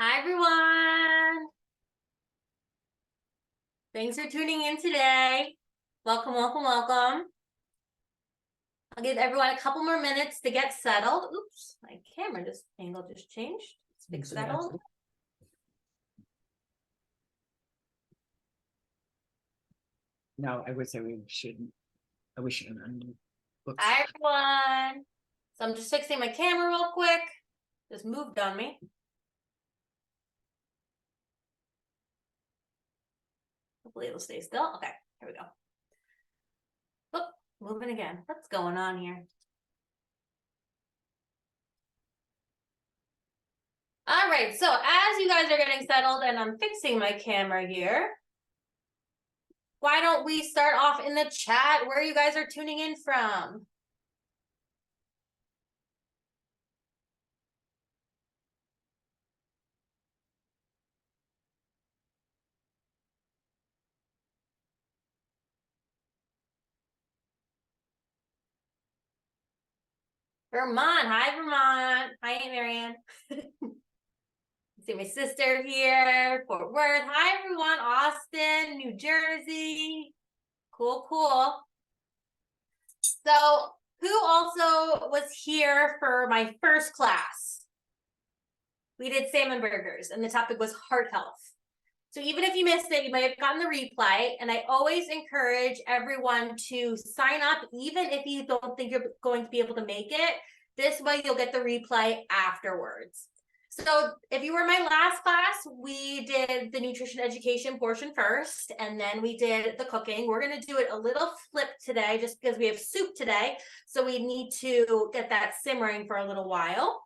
Hi, everyone. Thanks for tuning in today. Welcome, welcome, welcome. I'll give everyone a couple more minutes to get settled. Oops, my camera angle just changed. Let's fix settled. No, I would say we shouldn't. We shouldn't undo. Hi, everyone. So I'm just fixing my camera real quick. Just moved on me. Hopefully it'll stay still. Okay, here we go. Oh, moving again. What's going on here? All right, so as you guys are getting settled and I'm fixing my camera here, why don't we start off in the chat where you guys are tuning in from? Vermont. Hi, Vermont. Hi, Aunt Marianne. See my sister here. Fort Worth. Hi, everyone. Austin, New Jersey. Cool, cool. So, who also was here for my first class? We did salmon burgers, and the topic was heart health. So even if you missed it, you might have gotten the replay. And I always encourage everyone to sign up, even if you don't think you're going to be able to make it. This way you'll get the replay afterwards. So if you were in my last class, we did the nutrition education portion first, and then we did the cooking. We're going to do it a little flip today just because we have soup today. So we need to get that simmering for a little while.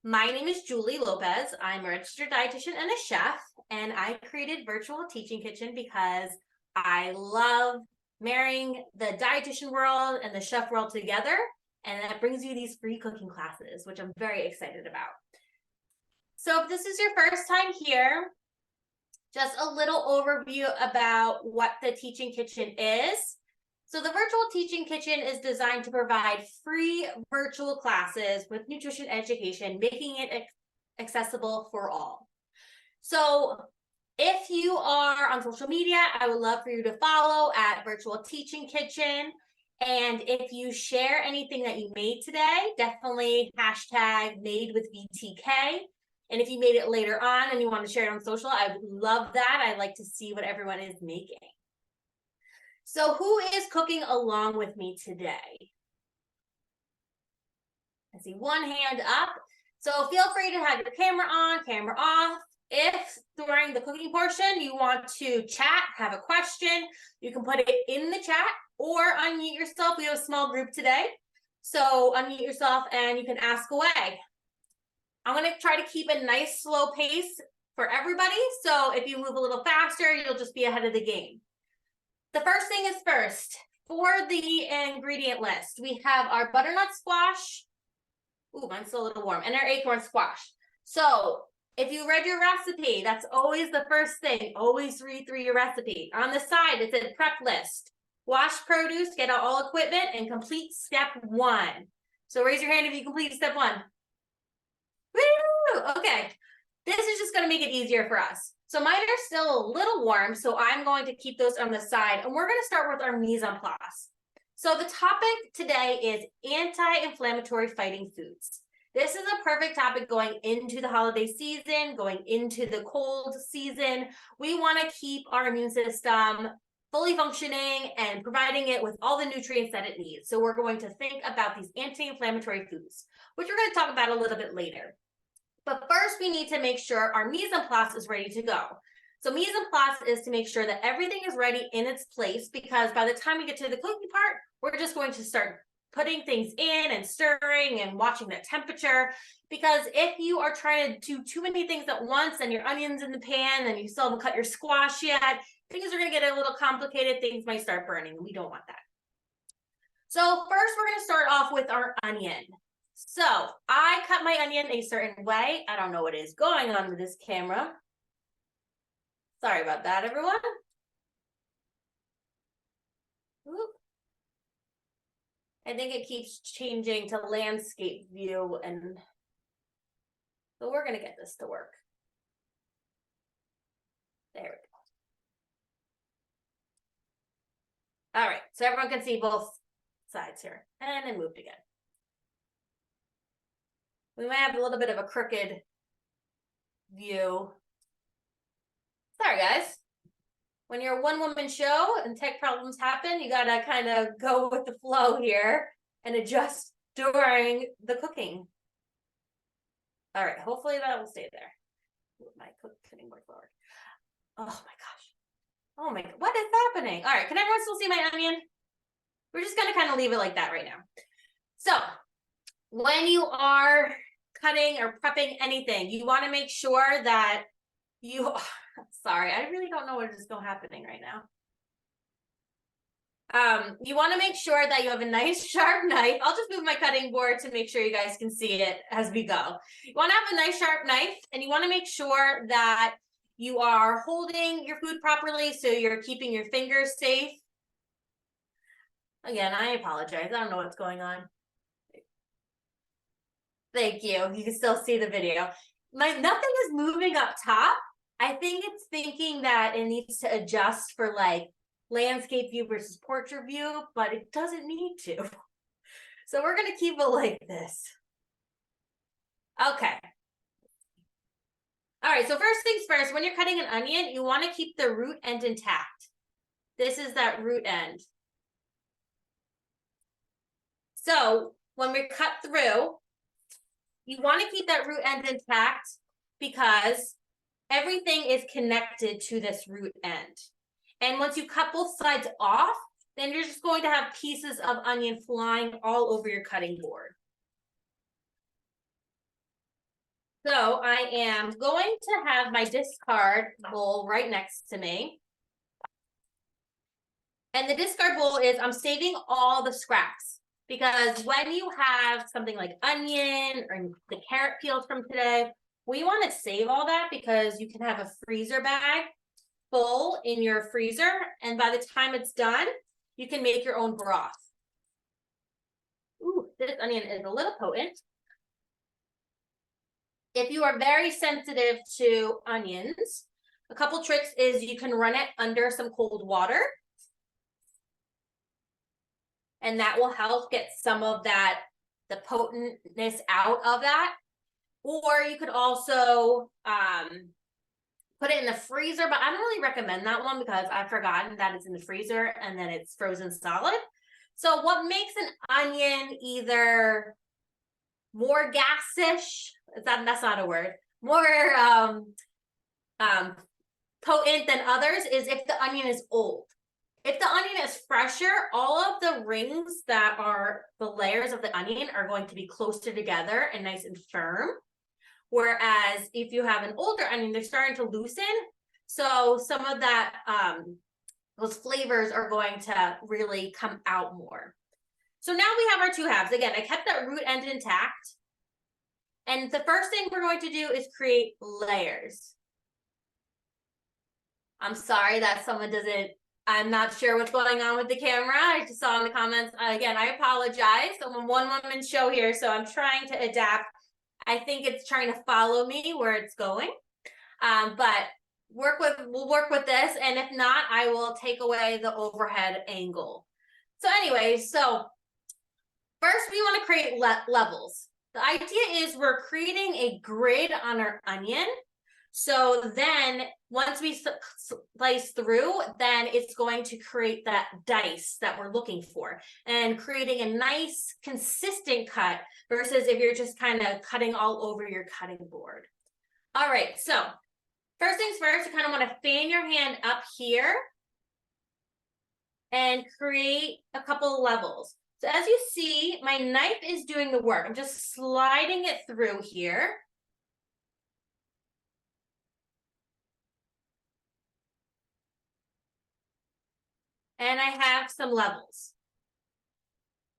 My name is Julie Lopez. I'm a registered dietitian and a chef, and I created Virtual Teaching Kitchen because I love marrying the dietitian world and the chef world together, and that brings you these free cooking classes, which I'm very excited about. So if this is your first time here, just a little overview about what the Teaching Kitchen is. So the Virtual Teaching Kitchen is designed to provide free virtual classes with nutrition education, making it accessible for all. So if you are on social media, I would love for you to follow at Virtual Teaching Kitchen. And if you share anything that you made today, definitely hashtag made with VTK. And if you made it later on and you want to share it on social, I would love that. I'd like to see what everyone is making. So who is cooking along with me today? I see one hand up. So feel free to have your camera on, camera off. If during the cooking portion you want to chat, have a question, you can put it in the chat or unmute yourself. We have a small group today. So unmute yourself and you can ask away. I'm going to try to keep a nice slow pace for everybody. So if you move a little faster, you'll just be ahead of the game. The first thing is first, for the ingredient list, we have our butternut squash. Ooh, mine's still a little warm. And our acorn squash. So if you read your recipe, that's always the first thing. Always read through your recipe. On the side, it said prep list. Wash produce, get out all equipment, and complete step 1. So raise your hand if you complete step 1. Woo! Okay. This is just going to make it easier for us. So mine are still a little warm, so I'm going to keep those on the side. And we're going to start with our mise en place. So the topic today is anti-inflammatory fighting foods. This is a perfect topic going into the holiday season, going into the cold season. We want to keep our immune system fully functioning and providing it with all the nutrients that it needs. So we're going to think about these anti-inflammatory foods, which we're going to talk about a little bit later. But first, we need to make sure our mise en place is ready to go. So mise en place is to make sure that everything is ready in its place, because by the time we get to the cooking part, we're just going to start putting things in and stirring and watching the temperature. Because if you are trying to do too many things at once and your onion's in the pan and you still haven't cut your squash yet, things are going to get a little complicated. Things might start burning. We don't want that. So first, we're going to start off with our onion. So I cut my onion a certain way. I don't know what is going on with this camera. Sorry about that, everyone. Oop. I think it keeps changing to landscape view, and but we're gonna get this to work. There we go. All right, so everyone can see both sides here, and then moved again. We might have a little bit of a crooked view. Sorry, guys. When you're a one-woman show and tech problems happen, you gotta kind of go with the flow here and adjust during the cooking. All right, hopefully that will stay there. Move my cutting board forward. Oh my gosh. Oh my, what is happening? All right, can everyone still see my onion? We're just gonna kind of leave it like that right now. So when you are cutting or prepping anything, you wanna make sure that you, sorry, I really don't know what is going happening right now. You want to make sure that you have a nice sharp knife. I'll just move my cutting board to make sure you guys can see it as we go. You want to have a nice sharp knife, and you want to make sure that you are holding your food properly so you're keeping your fingers safe. Again, I apologize. I don't know what's going on. Thank you. You can still see the video. Nothing is moving up top. I think it's thinking that it needs to adjust for like landscape view versus portrait view, but it doesn't need to. So we're going to keep it like this. Okay. All right, so first things first, when you're cutting an onion, you want to keep the root end intact. This is that root end. So when we cut through, you want to keep that root end intact because everything is connected to this root end. And once you cut both sides off, then you're just going to have pieces of onion flying all over your cutting board. So I am going to have my discard bowl right next to me. And the discard bowl is, I'm saving all the scraps, because when you have something like onion or the carrot peels from today, we want to save all that because you can have a freezer bag full in your freezer, and by the time it's done, you can make your own broth. Ooh, this onion is a little potent. If you are very sensitive to onions, a couple tricks is you can run it under some cold water, and that will help get some of that, the potentness out of that. Or you could also put it in the freezer, but I don't really recommend that one because I've forgotten that it's in the freezer and then it's frozen solid. So what makes an onion either more gassish, that's not a word, more potent than others is if the onion is old. If the onion is fresher, all of the rings that are the layers of the onion are going to be closer together and nice and firm. Whereas if you have an older onion, they're starting to loosen. So some of that, those flavors are going to really come out more. So now we have our two halves. Again, I kept that root end intact. And the first thing we're going to do is create layers. I'm sorry that someone doesn't, I'm not sure what's going on with the camera. I just saw in the comments. Again, I apologize. I'm a one-woman show here, so I'm trying to adapt. I think it's trying to follow me where it's going, but we'll work with this, and if not, I will take away the overhead angle. So anyway, so first we want to create levels. The idea is we're creating a grid on our onion. So then once we slice through, then it's going to create that dice that we're looking for and creating a nice consistent cut versus if you're just kind of cutting all over your cutting board. All right, so first things first, you kind of want to fan your hand up here and create a couple of levels. So as you see, my knife is doing the work. I'm just sliding it through here. And I have some levels.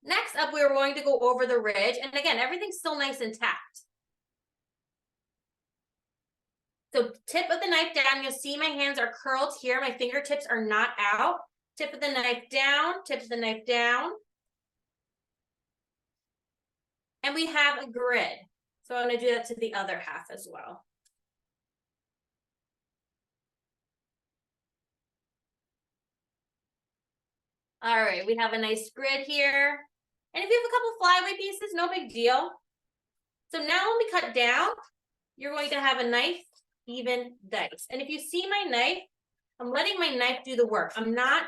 Next up, we're going to go over the ridge. And again, everything's still nice and intact. So tip of the knife down, you'll see my hands are curled here. My fingertips are not out. Tip of the knife down, tip of the knife down. And we have a grid. So I'm gonna do that to the other half as well. All right, we have a nice grid here. And if you have a couple flyaway pieces, no big deal. So now when we cut down, you're going to have a nice even dice. And if you see my knife, I'm letting my knife do the work. I'm not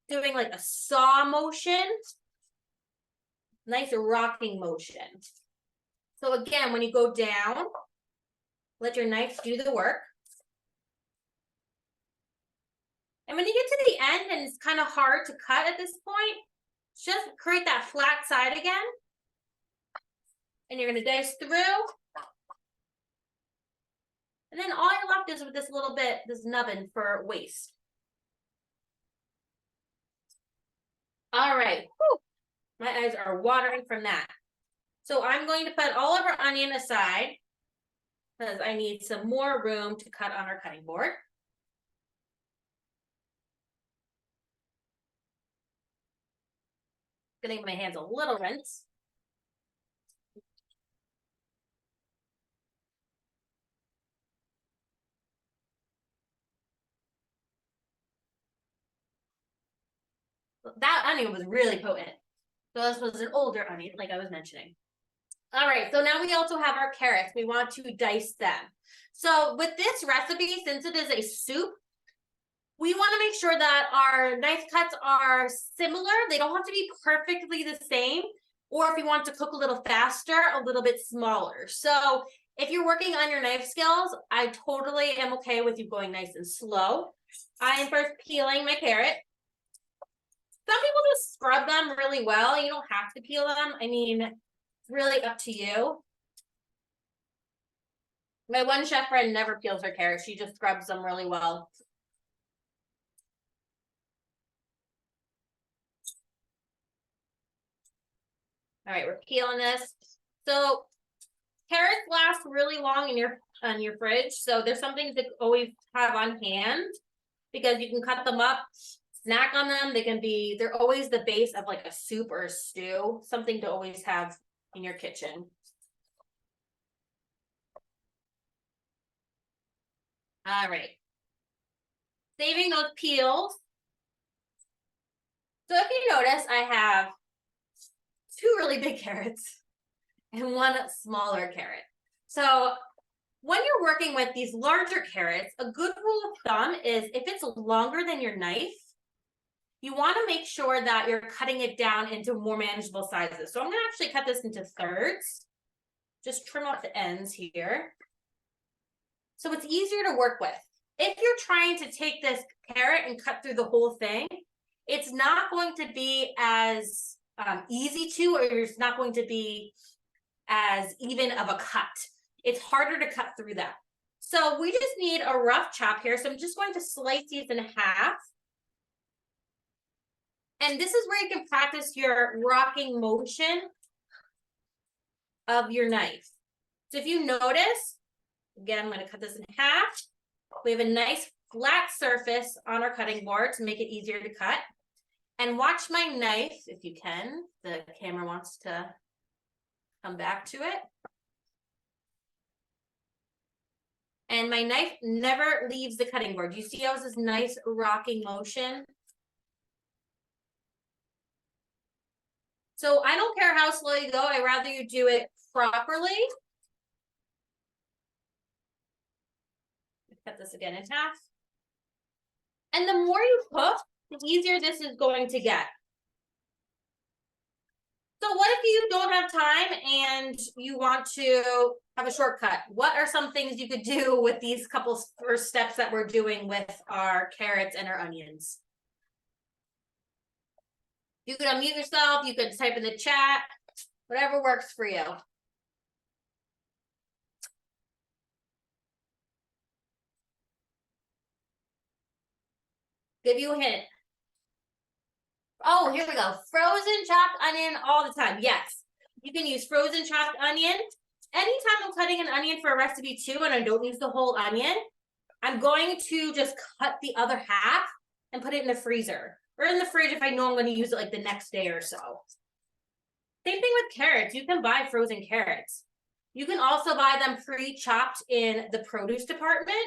doing like a saw motion. Nice rocking motion. So again, when you go down, let your knife do the work. And when you get to the end and it's kind of hard to cut at this point, just create that flat side again. And you're going to dice through. And then all you're left is with this little bit, this nubbin for waste. All right. Whew. My eyes are watering from that. So I'm going to put all of our onion aside because I need some more room to cut on our cutting board. Getting my hands a little rinse. That onion was really potent. So this was an older onion, like I was mentioning. All right, so now we also have our carrots. We want to dice them. So with this recipe, since it is a soup, we want to make sure that our knife cuts are similar. They don't have to be perfectly the same. Or if you want to cook a little faster, a little bit smaller. So if you're working on your knife skills, I totally am okay with you going nice and slow. I am first peeling my carrot. Some people just scrub them really well. You don't have to peel them. I mean, it's really up to you. My one chef friend never peels her carrots. She just scrubs them really well. All right, we're peeling this. So carrots last really long in your fridge. So there's something to always have on hand because you can cut them up, snack on them. They're always the base of like a soup or a stew, something to always have in your kitchen. All right. Saving those peels. So if you notice, I have 2 really big carrots and 1 smaller carrot. So when you're working with these larger carrots, a good rule of thumb is if it's longer than your knife, you want to make sure that you're cutting it down into more manageable sizes. So I'm going to actually cut this into thirds. Just trim off the ends here. So it's easier to work with. If you're trying to take this carrot and cut through the whole thing, it's not going to be as easy to, or it's not going to be as even of a cut. It's harder to cut through that. So we just need a rough chop here. So I'm just going to slice these in half. And this is where you can practice your rocking motion of your knife. So if you notice, again, I'm going to cut this in half. We have a nice flat surface on our cutting board to make it easier to cut. And watch my knife, if you can. The camera wants to come back to it. And my knife never leaves the cutting board. You see how it's this nice rocking motion? So I don't care how slow you go. I'd rather you do it properly. Cut this again in half. And the more you cook, the easier this is going to get. So what if you don't have time and you want to have a shortcut? What are some things you could do with these couple first steps that we're doing with our carrots and our onions? You could unmute yourself, you could type in the chat, whatever works for you. Give you a hint. Oh, here we go. Frozen chopped onion all the time. Yes, you can use frozen chopped onion. Anytime I'm cutting an onion for a recipe too, and I don't use the whole onion, I'm going to just cut the other half and put it in the freezer or in the fridge if I know I'm going to use it like the next day or so. Same thing with carrots. You can buy frozen carrots. You can also buy them pre-chopped in the produce department.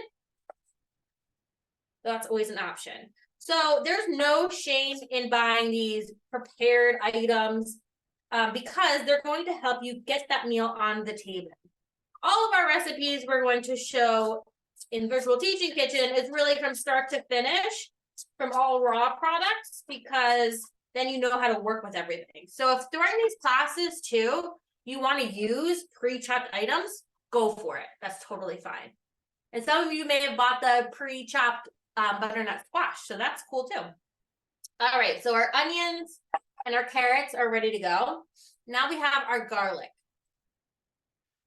That's always an option. So there's no shame in buying these prepared items because they're going to help you get that meal on the table. All of our recipes we're going to show in Virtual Teaching Kitchen is really from start to finish, from all raw products, because then you know how to work with everything. So if during these classes too, you want to use pre-chopped items, go for it. That's totally fine. And some of you may have bought the pre-chopped butternut squash, so that's cool too. All right, so our onions and our carrots are ready to go. Now we have our garlic.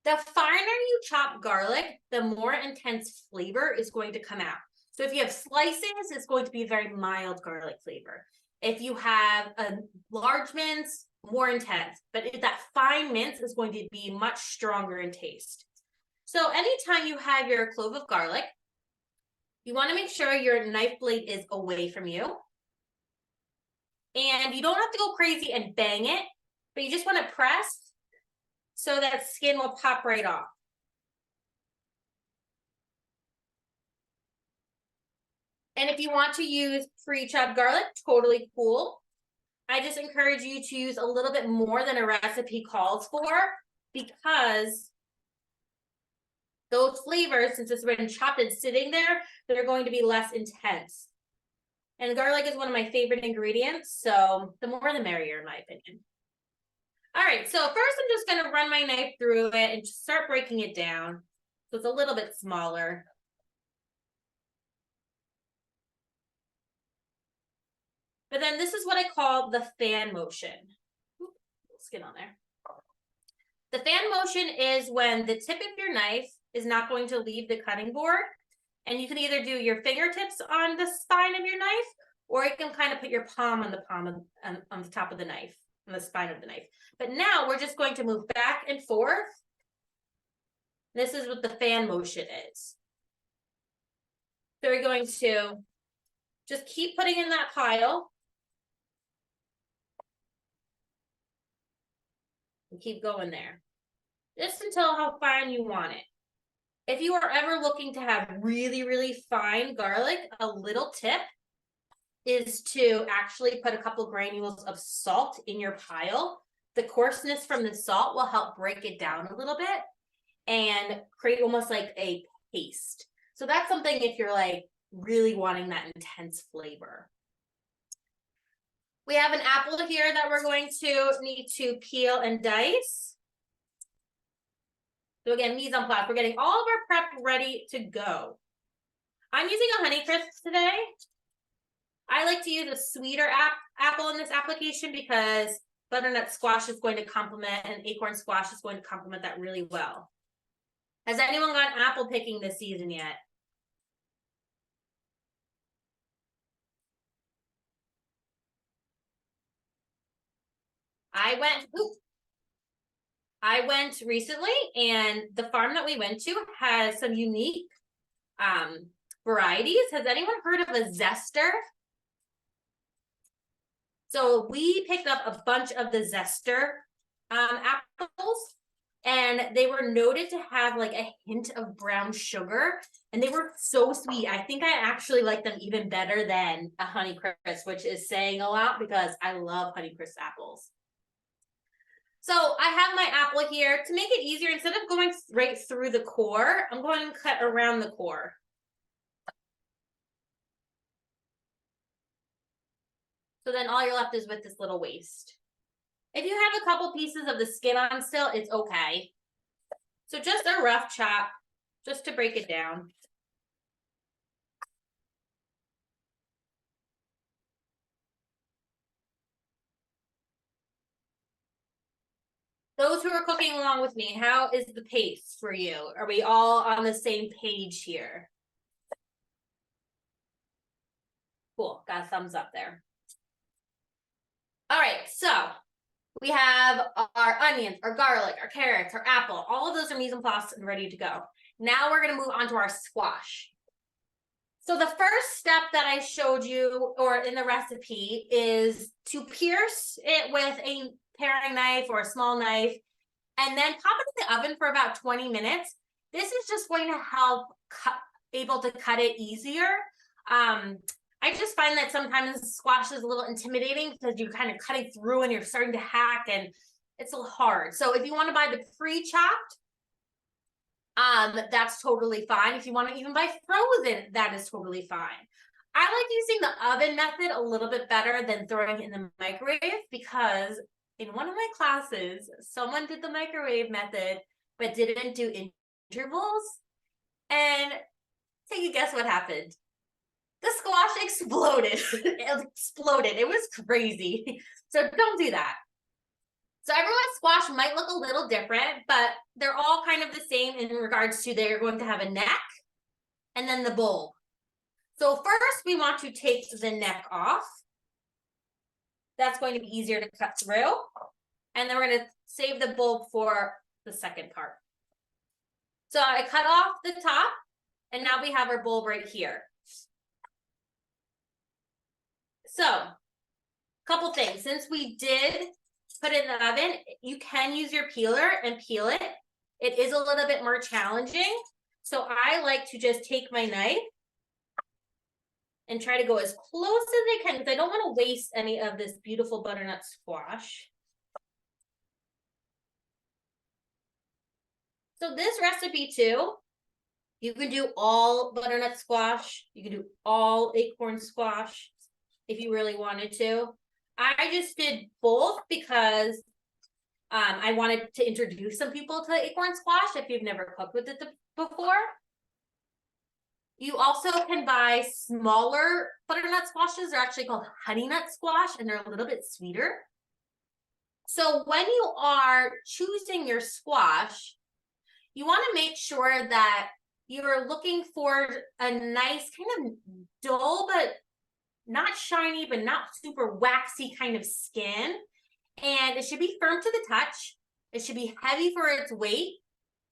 The finer you chop garlic, the more intense flavor is going to come out. So if you have slices, it's going to be a very mild garlic flavor. If you have a large mince, more intense. But that fine mince is going to be much stronger in taste. So anytime you have your clove of garlic, you want to make sure your knife blade is away from you. And you don't have to go crazy and bang it, but you just want to press so that skin will pop right off. And if you want to use pre-chopped garlic, totally cool. I just encourage you to use a little bit more than a recipe calls for, because those flavors, since it's been chopped and sitting there, they're going to be less intense. And garlic is one of my favorite ingredients, so the more the merrier, in my opinion. All right, so first I'm just going to run my knife through it and just start breaking it down so it's a little bit smaller. But then this is what I call the fan motion. Oops, skin on there. The fan motion is when the tip of your knife is not going to leave the cutting board, and you can either do your fingertips on the spine of your knife, or you can kind of put your palm on the top of the knife, on the spine of the knife. But now we're just going to move back and forth. This is what the fan motion is. So we're going to just keep putting in that pile. And keep going there. Just until how fine you want it. If you are ever looking to have really, really fine garlic, a little tip is to actually put a couple granules of salt in your pile. The coarseness from the salt will help break it down a little bit and create almost like a paste. So that's something if you're like really wanting that intense flavor. We have an apple here that we're going to need to peel and dice. So again, mise en place. We're getting all of our prep ready to go. I'm using a Honeycrisp today. I like to use a sweeter apple in this application because butternut squash is going to complement, and acorn squash is going to complement that really well. Has anyone gone apple picking this season yet? I went recently, and the farm that we went to has some unique varieties. Has anyone heard of a zester? So we picked up a bunch of the zester apples, and they were noted to have like a hint of brown sugar, and they were so sweet. I think I actually like them even better than a Honeycrisp, which is saying a lot because I love Honeycrisp apples. So I have my apple here. To make it easier, instead of going right through the core, I'm going to cut around the core. So then all you're left is with this little waste. If you have a couple pieces of the skin on still, it's okay. So just a rough chop, just to break it down. Those who are cooking along with me, how is the pace for you? Are we all on the same page here? Cool, got a thumbs up there. All right, so we have our onions, our garlic, our carrots, our apple. All of those are mise en place and ready to go. Now we're gonna move on to our squash. So the first step that I showed you, or in the recipe, is to pierce it with a paring knife or a small knife and then pop it in the oven for about 20 minutes. This is just going to help able to cut it easier. I just find that sometimes squash is a little intimidating because you're kind of cutting through and you're starting to hack and it's a little hard. So if you want to buy the pre-chopped, that's totally fine. If you want to even buy frozen, that is totally fine. I like using the oven method a little bit better than throwing it in the microwave because in one of my classes, someone did the microwave method, but didn't do intervals. And take a guess what happened. The squash exploded. It exploded. It was crazy. So don't do that. So everyone's squash might look a little different, but they're all kind of the same in regards to they're going to have a neck and then the bulb. So first we want to take the neck off. That's going to be easier to cut through. And then we're going to save the bulb for the second part. So I cut off the top and now we have our bulb right here. So a couple things. Since we did put it in the oven, you can use your peeler and peel it. It is a little bit more challenging. So I like to just take my knife and try to go as close as I can because I don't want to waste any of this beautiful butternut squash. So this recipe too, you can do all butternut squash. You can do all acorn squash if you really wanted to. I just did both because I wanted to introduce some people to acorn squash if you've never cooked with it before. You also can buy smaller butternut squashes. They're actually called honey nut squash, and they're a little bit sweeter. So when you are choosing your squash, you want to make sure that you're looking for a nice kind of dull, but not shiny, but not super waxy kind of skin. And it should be firm to the touch. It should be heavy for its weight.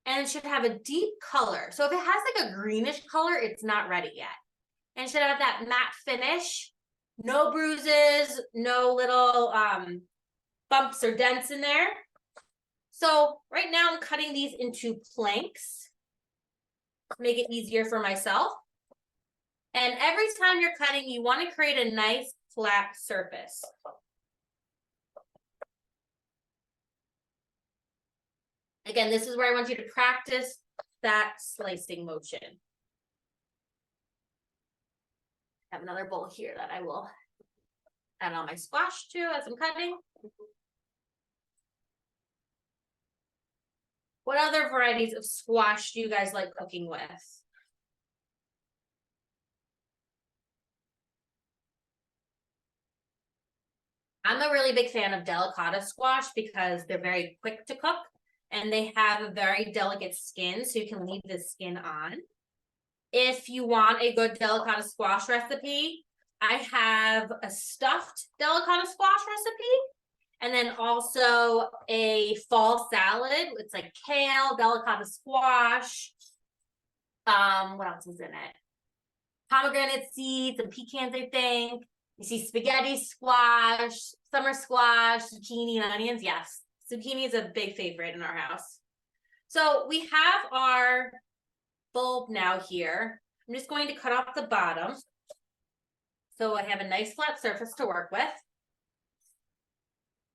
And it should have a deep color. So if it has like a greenish color, it's not ready yet. And it should have that matte finish. No bruises, no little bumps or dents in there. So right now I'm cutting these into planks to make it easier for myself. And every time you're cutting, you want to create a nice flat surface. Again, this is where I want you to practice that slicing motion. I have another bowl here that I will add on my squash to as I'm cutting. What other varieties of squash do you guys like cooking with? I'm a really big fan of delicata squash because they're very quick to cook and they have a very delicate skin, so you can leave the skin on. If you want a good delicata squash recipe, I have a stuffed delicata squash recipe and then also a fall salad. It's like kale, delicata squash. What else is in it? Pomegranate seeds and pecans, I think. You see spaghetti squash, summer squash, zucchini, and onions. Yes, zucchini is a big favorite in our house. So we have our bulb now here. I'm just going to cut off the bottom. So I have a nice flat surface to work with.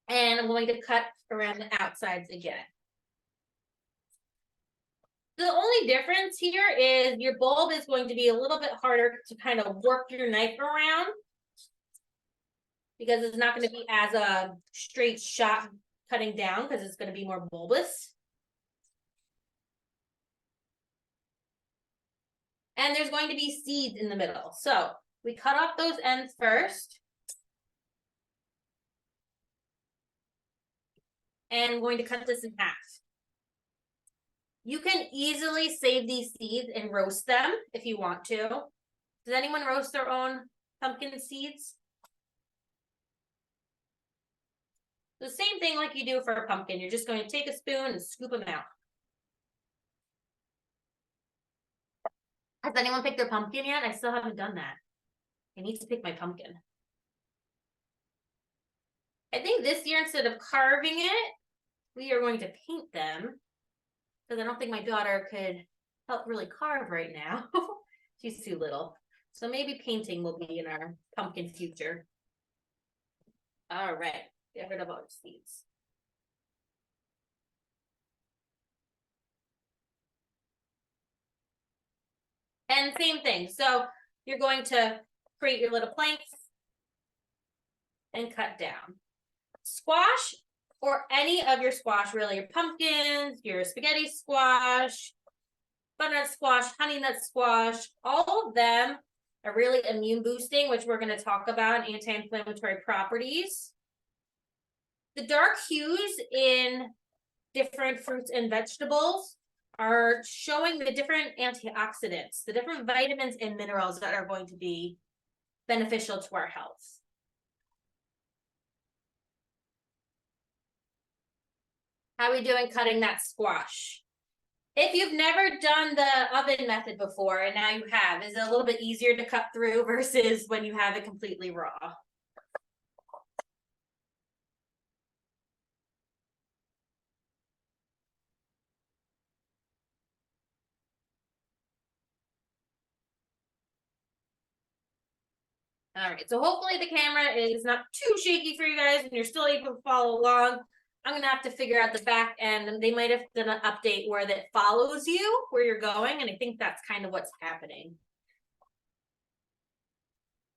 And I'm going to cut around the outsides again. The only difference here is your bulb is going to be a little bit harder to kind of work your knife around because it's not going to be as a straight shot cutting down because it's going to be more bulbous. And there's going to be seeds in the middle. So we cut off those ends first. And I'm going to cut this in half. You can easily save these seeds and roast them if you want to. Does anyone roast their own pumpkin seeds? The same thing like you do for a pumpkin. You're just going to take a spoon and scoop them out. Has anyone picked their pumpkin yet? I still haven't done that. I need to pick my pumpkin. I think this year, instead of carving it, we are going to paint them because I don't think my daughter could help really carve right now. She's too little. So maybe painting will be in our pumpkin future. All right, get rid of all the seeds. And same thing. So you're going to create your little planks and cut down. Squash or any of your squash, really, your pumpkins, your spaghetti squash, butternut squash, honey nut squash, all of them are really immune boosting, which we're going to talk about, anti-inflammatory properties. The dark hues in different fruits and vegetables are showing the different antioxidants, the different vitamins and minerals that are going to be beneficial to our health. How are we doing cutting that squash? If you've never done the oven method before, and now you have, is it a little bit easier to cut through versus when you have it completely raw? All right, so hopefully the camera is not too shaky for you guys and you're still able to follow along. I'm gonna have to figure out the back end, and they might have done an update where that follows you where you're going, and I think that's kind of what's happening.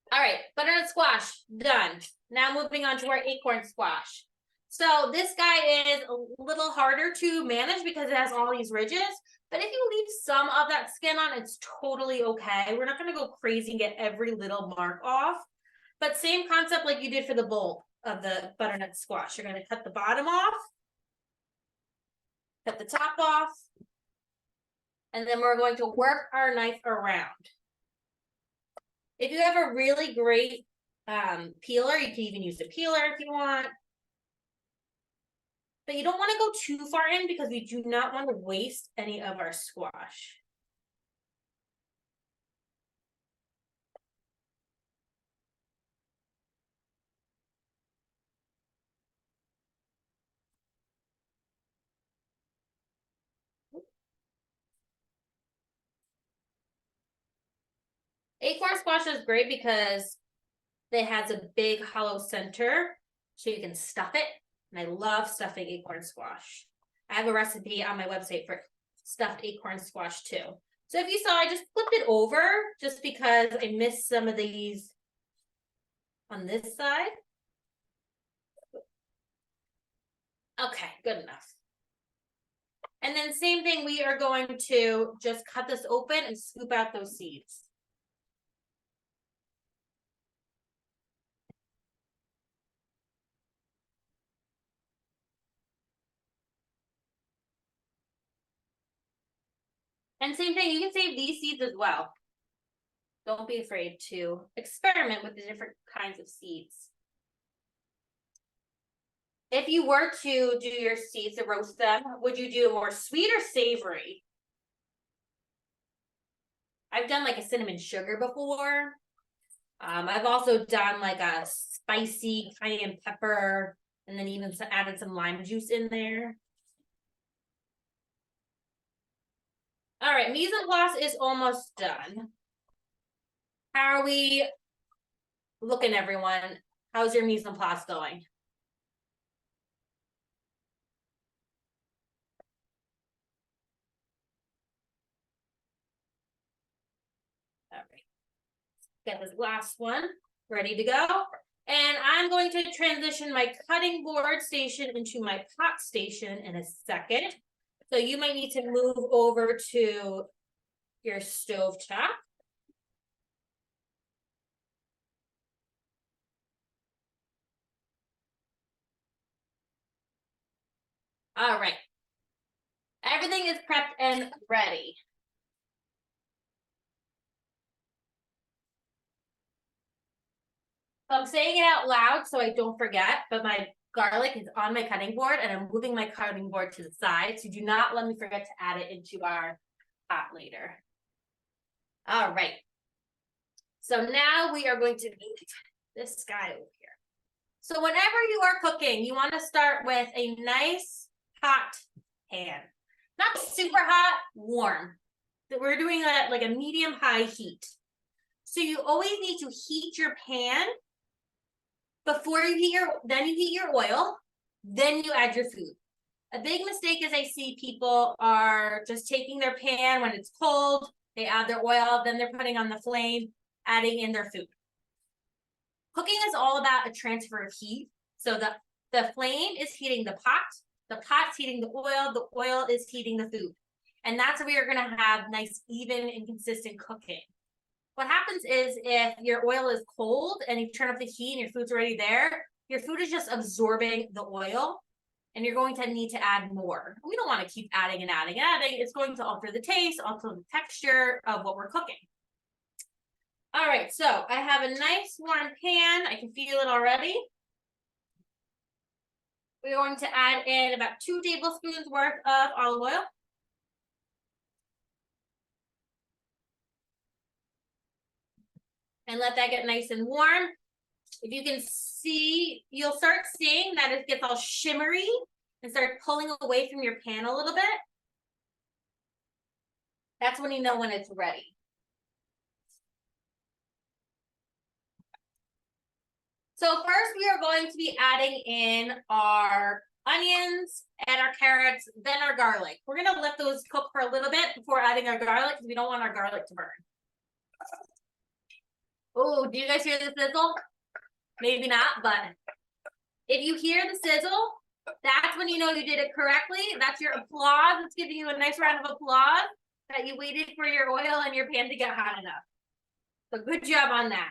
All right, butternut squash, done. Now moving on to our acorn squash. So this guy is a little harder to manage because it has all these ridges, but if you leave some of that skin on, it's totally okay. We're not gonna go crazy and get every little mark off, but same concept like you did for the bowl of the butternut squash. You're gonna cut the bottom off, cut the top off, and then we're going to work our knife around. If you have a really great peeler, you can even use a peeler if you want. But you don't want to go too far in because we do not want to waste any of our squash. Acorn squash is great because it has a big hollow center, so you can stuff it. And I love stuffing acorn squash. I have a recipe on my website for stuffed acorn squash too. So if you saw, I just flipped it over just because I missed some of these on this side. Okay, good enough. And then same thing, we are going to just cut this open and scoop out those seeds. And same thing, you can save these seeds as well. Don't be afraid to experiment with the different kinds of seeds. If you were to do your seeds to roast them, would you do more sweet or savory? I've done like a cinnamon sugar before. I've also done like a spicy cayenne pepper and then even added some lime juice in there. All right, mise en place is almost done. How are we looking, everyone? How's your mise en place going? All right, get this last one ready to go. And I'm going to transition my cutting board station into my pot station in a second. So you might need to move over to your stove top. All right. Everything is prepped and ready. So I'm saying it out loud so I don't forget, but my garlic is on my cutting board and I'm moving my cutting board to the side. So do not let me forget to add it into our pot later. All right. So now we are going to meet this guy over here. So whenever you are cooking, you want to start with a nice hot pan. Not super hot, warm. We're doing like a medium high heat. So you always need to heat your pan before you heat your oil, then you add your food. A big mistake is I see people are just taking their pan when it's cold, they add their oil, then they're putting on the flame, adding in their food. Cooking is all about a transfer of heat. So the flame is heating the pot's heating the oil is heating the food. And that's where you're gonna have nice, even and consistent cooking. What happens is if your oil is cold and you turn up the heat and your food's already there, your food is just absorbing the oil and you're going to need to add more. We don't want to keep adding and adding and adding. It's going to alter the taste, alter the texture of what we're cooking. All right, so I have a nice warm pan. I can feel it already. We're going to add in about 2 tablespoons worth of olive oil. And let that get nice and warm. If you can see, you'll start seeing that it gets all shimmery and start pulling away from your pan a little bit. That's when you know when it's ready. So first we are going to be adding in our onions and our carrots, then our garlic. We're gonna let those cook for a little bit before adding our garlic because we don't want our garlic to burn. Oh, do you guys hear the sizzle? Maybe not, but if you hear the sizzle, that's when you know you did it correctly. That's your applause. It's giving you a nice round of applause that you waited for your oil and your pan to get hot enough. So good job on that.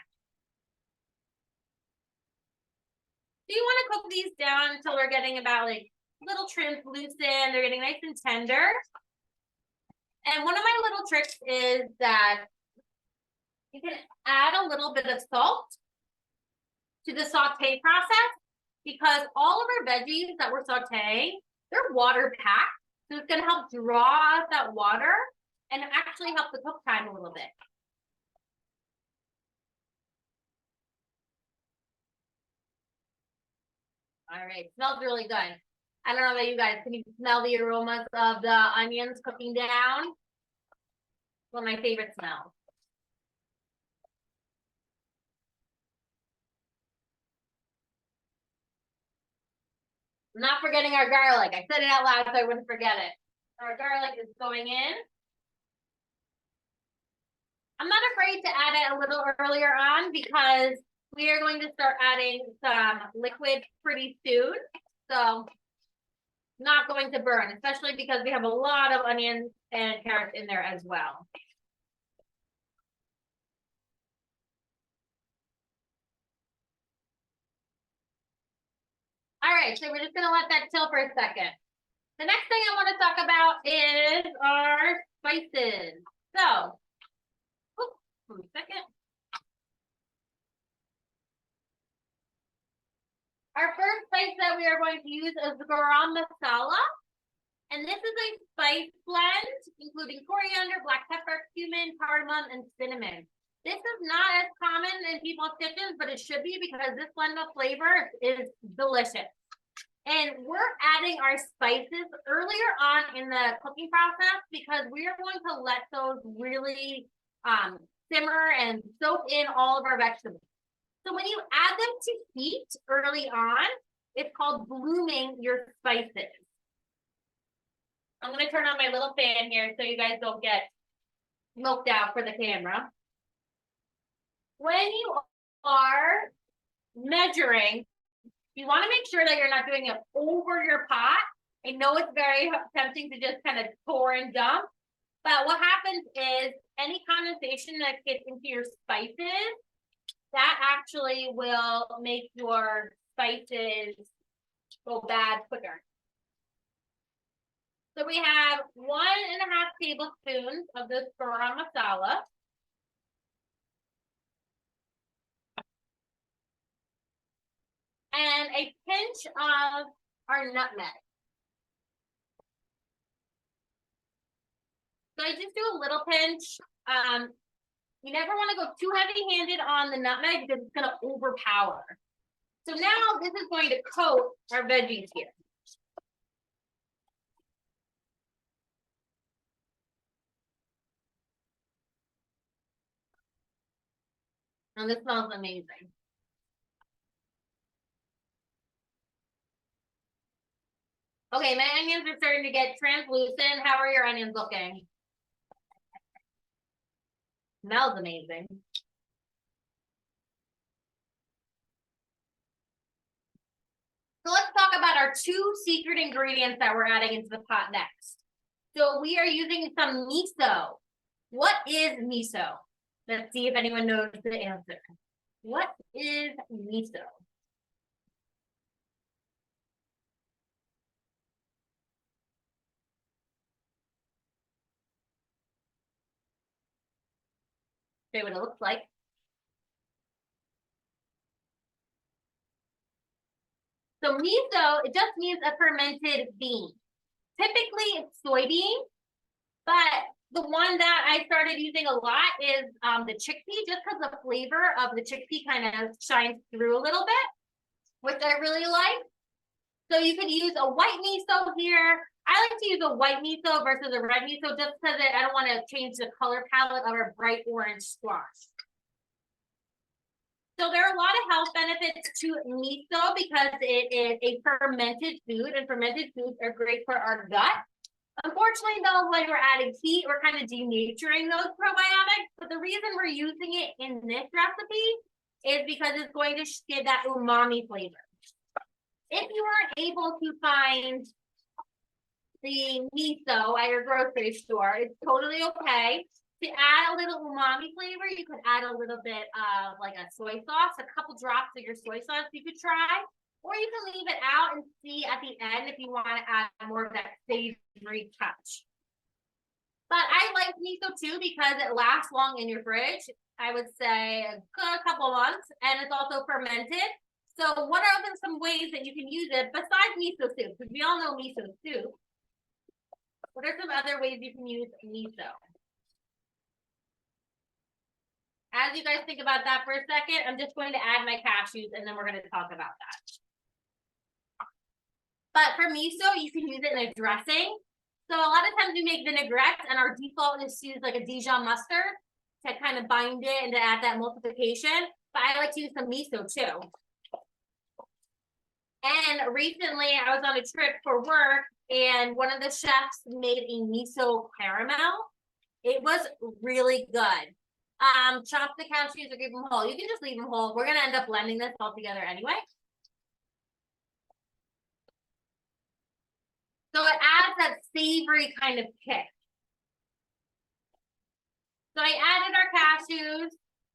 So you want to cook these down until they're getting about like little translucent. They're getting nice and tender. And one of my little tricks is that you can add a little bit of salt to the saute process because all of our veggies that we're sauteing, they're water packed. So it's going to help draw out that water and actually help the cook time a little bit. All right, smells really good. I don't know about you guys. Can you smell the aromas of the onions cooking down? One of my favorite smells. Not forgetting our garlic. I said it out loud so I wouldn't forget it. Our garlic is going in. I'm not afraid to add it a little earlier on because we are going to start adding some liquid pretty soon. So not going to burn, especially because we have a lot of onions and carrots in there as well. All right, so we're just gonna let that chill for a second. The next thing I want to talk about is our spices. So, one second. Our first spice that we are going to use is the garam masala. And this is a spice blend, including coriander, black pepper, cumin, cardamom, and cinnamon. This is not as common in people's kitchens, but it should be because this blend of flavor is delicious. And we're adding our spices earlier on in the cooking process because we are going to let those really simmer and soak in all of our vegetables. So when you add them to heat early on, it's called blooming your spices. I'm going to turn on my little fan here so you guys don't get smoked out for the camera. When you are measuring, you want to make sure that you're not doing it over your pot. I know it's very tempting to just kind of pour and dump, but what happens is any condensation that gets into your spices, that actually will make your spices go bad quicker. So we have 1.5 tablespoons of this garam masala. And a pinch of our nutmeg. So I just do a little pinch. You never want to go too heavy-handed on the nutmeg because it's going to overpower. So now this is going to coat our veggies here. And this smells amazing. Okay, my onions are starting to get translucent. How are your onions looking? Smells amazing. So let's talk about our 2 secret ingredients that we're adding into the pot next. So we are using some miso. What is miso? Let's see if anyone knows the answer. What is miso? Say what it looks like. So miso, it just means a fermented bean. Typically it's soybean, but the one that I started using a lot is the chickpea, just because the flavor of the chickpea kind of shines through a little bit, which I really like. So you could use a white miso here. I like to use a white miso versus a red miso just because I don't want to change the color palette of our bright orange squash. So there are a lot of health benefits to miso because it is a fermented food, and fermented foods are great for our gut. Unfortunately, though, when we're adding heat, we're kind of denaturing those probiotics. But the reason we're using it in this recipe is because it's going to give that umami flavor. If you aren't able to find the miso at your grocery store, it's totally okay. To add a little umami flavor, you could add a little bit of like a soy sauce, a couple drops of your soy sauce you could try, or you can leave it out and see at the end if you want to add more of that savory touch. But I like miso too because it lasts long in your fridge. I would say a good couple months, and it's also fermented. So what are some ways that you can use it besides miso soup? Because we all know miso soup. What are some other ways you can use miso? As you guys think about that for a second, I'm just going to add my cashews and then we're going to talk about that. But for miso, you can use it in a dressing. So a lot of times we make vinaigrettes and our default is to use like a Dijon mustard to kind of bind it and to add that emulsification. But I like to use some miso too. And recently I was on a trip for work and one of the chefs made a miso caramel. It was really good. Chop the cashews or keep them whole. You can just leave them whole. We're gonna end up blending this all together anyway. So it adds that savory kind of kick. So I added our cashews.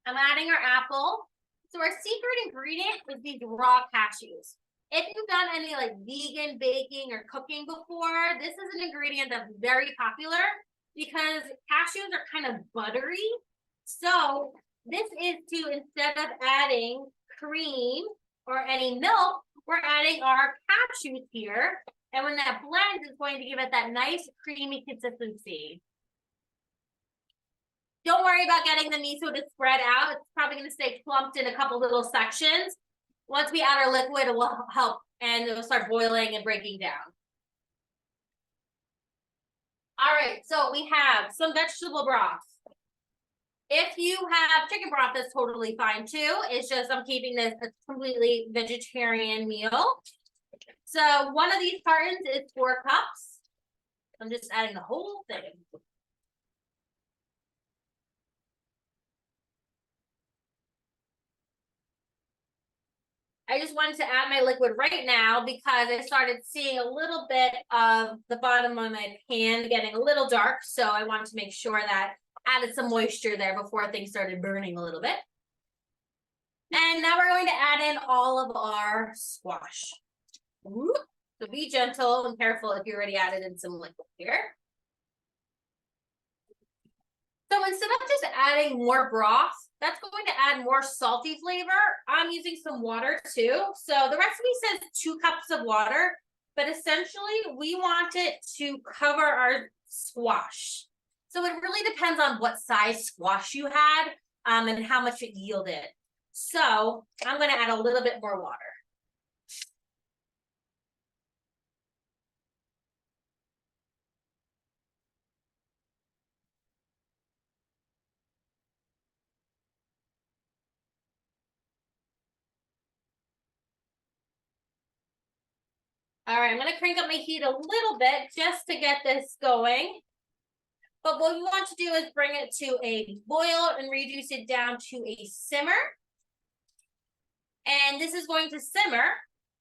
I'm adding our apple. So our secret ingredient is these raw cashews. If you've done any like vegan baking or cooking before, this is an ingredient that's very popular because cashews are kind of buttery. So this is to, instead of adding cream or any milk, we're adding our cashews here. And when that blends, it's going to give it that nice creamy consistency. Don't worry about getting the miso to spread out. It's probably going to stay clumped in a couple little sections. Once we add our liquid, it will help and it will start boiling and breaking down. All right, so we have some vegetable broth. If you have chicken broth, that's totally fine too. It's just I'm keeping this a completely vegetarian meal. So one of these cartons is 4 cups. I'm just adding the whole thing. I just wanted to add my liquid right now because I started seeing a little bit of the bottom of my pan getting a little dark. So I wanted to make sure that added some moisture there before things started burning a little bit. And now we're going to add in all of our squash. So be gentle and careful if you already added in some liquid here. So instead of just adding more broth, that's going to add more salty flavor. I'm using some water too. So the recipe says 2 cups of water, but essentially we want it to cover our squash. So it really depends on what size squash you had and how much it yielded. So I'm going to add a little bit more water. All right, I'm gonna crank up my heat a little bit just to get this going. But what you want to do is bring it to a boil and reduce it down to a simmer. And this is going to simmer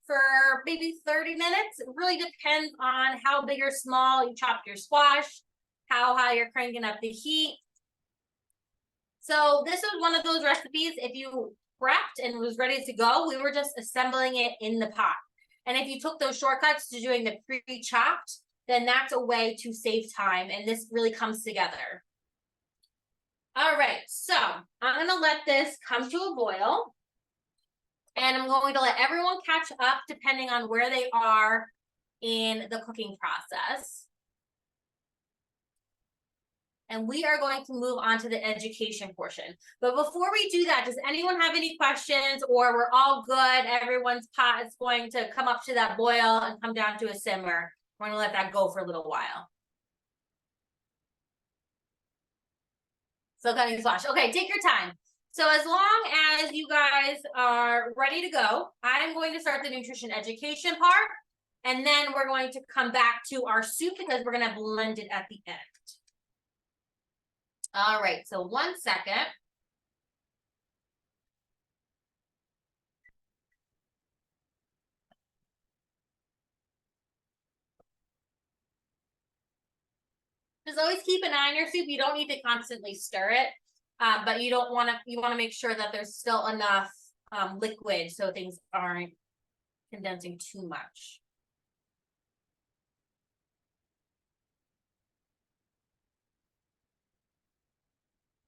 for maybe 30 minutes. It really depends on how big or small you chopped your squash, how high you're cranking up the heat. So this is one of those recipes, if you prepped and was ready to go, we were just assembling it in the pot. And if you took those shortcuts to doing the pre-chopped, then that's a way to save time, and this really comes together. All right, so I'm gonna let this come to a boil, and I'm going to let everyone catch up depending on where they are in the cooking process. And we are going to move on to the education portion. But before we do that, does anyone have any questions, or we're all good? Everyone's pot is going to come up to that boil and come down to a simmer. We're gonna let that go for a little while. So cutting squash. Okay, take your time. So as long as you guys are ready to go, I'm going to start the nutrition education part, and then we're going to come back to our soup because we're gonna blend it at the end. All right, so 1 second. Just always keep an eye on your soup. You don't need to constantly stir it, but you don't want to. You want to make sure that there's still enough liquid so things aren't condensing too much.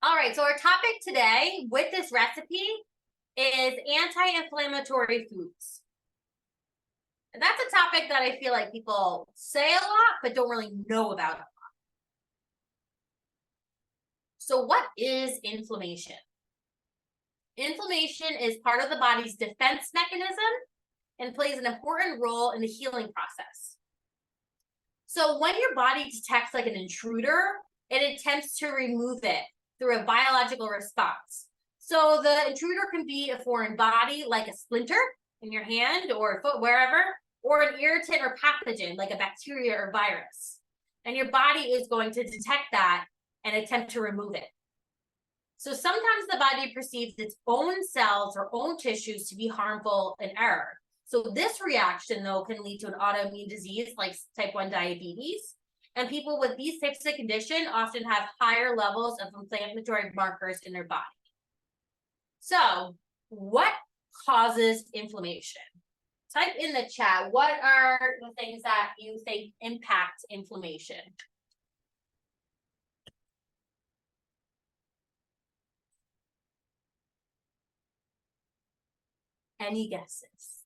All right, so our topic today with this recipe is anti-inflammatory foods. And that's a topic that I feel like people say a lot, but don't really know about. So what is inflammation? Inflammation is part of the body's defense mechanism and plays an important role in the healing process. So when your body detects like an intruder, it attempts to remove it through a biological response. So the intruder can be a foreign body, like a splinter in your hand or foot, wherever, or an irritant or pathogen, like a bacteria or virus. And your body is going to detect that and attempt to remove it. So sometimes the body perceives its own cells or own tissues to be harmful in error. So this reaction, though, can lead to an autoimmune disease like type 1 diabetes. And people with these types of condition often have higher levels of inflammatory markers in their body. So what causes inflammation? Type in the chat, what are the things that you think impact inflammation? Any guesses?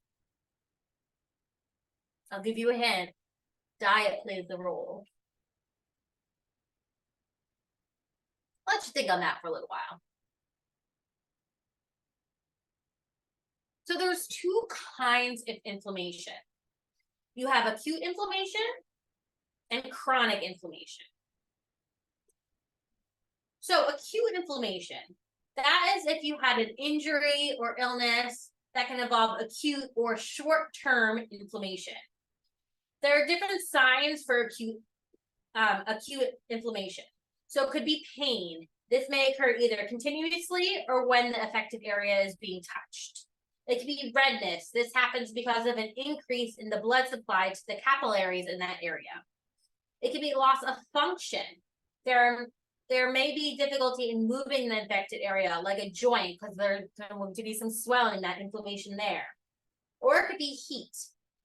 I'll give you a hint. Diet plays a role. Let's think on that for a little while. So there's two kinds of inflammation. You have acute inflammation and chronic inflammation. So acute inflammation, that is if you had an injury or illness that can involve acute or short-term inflammation. There are different signs for acute inflammation. So it could be pain. This may occur either continuously or when the affected area is being touched. It could be redness. This happens because of an increase in the blood supply to the capillaries in that area. It could be loss of function. There may be difficulty in moving the infected area, like a joint, because there's going to be some swelling, that inflammation there. Or it could be heat.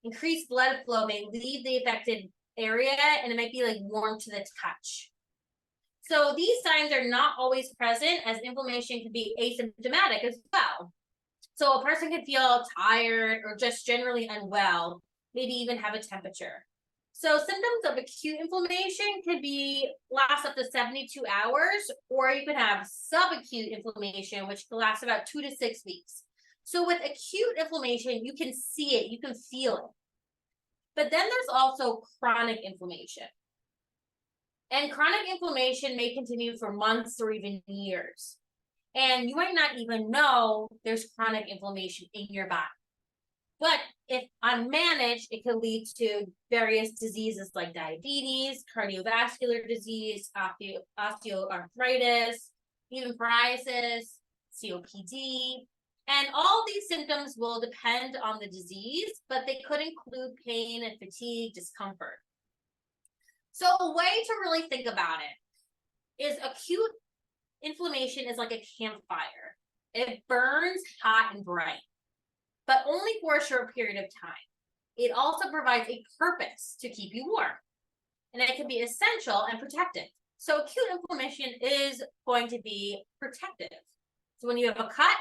Increased blood flow may leave the affected area, and it might be like warm to the touch. So these signs are not always present, as inflammation can be asymptomatic as well. So a person can feel tired or just generally unwell, maybe even have a temperature. So symptoms of acute inflammation could last up to 72 hours, or you can have subacute inflammation, which can last about 2 to 6 weeks. So with acute inflammation, you can see it, you can feel it. But then there's also chronic inflammation. And chronic inflammation may continue for months or even years. And you might not even know there's chronic inflammation in your body. But if unmanaged, it could lead to various diseases like diabetes, cardiovascular disease, osteoarthritis, even psoriasis, COPD. And all these symptoms will depend on the disease, but they could include pain and fatigue, discomfort. So a way to really think about it is acute inflammation is like a campfire. It burns hot and bright, but only for a short period of time. It also provides a purpose to keep you warm, and it can be essential and protective. So acute inflammation is going to be protective. So when you have a cut,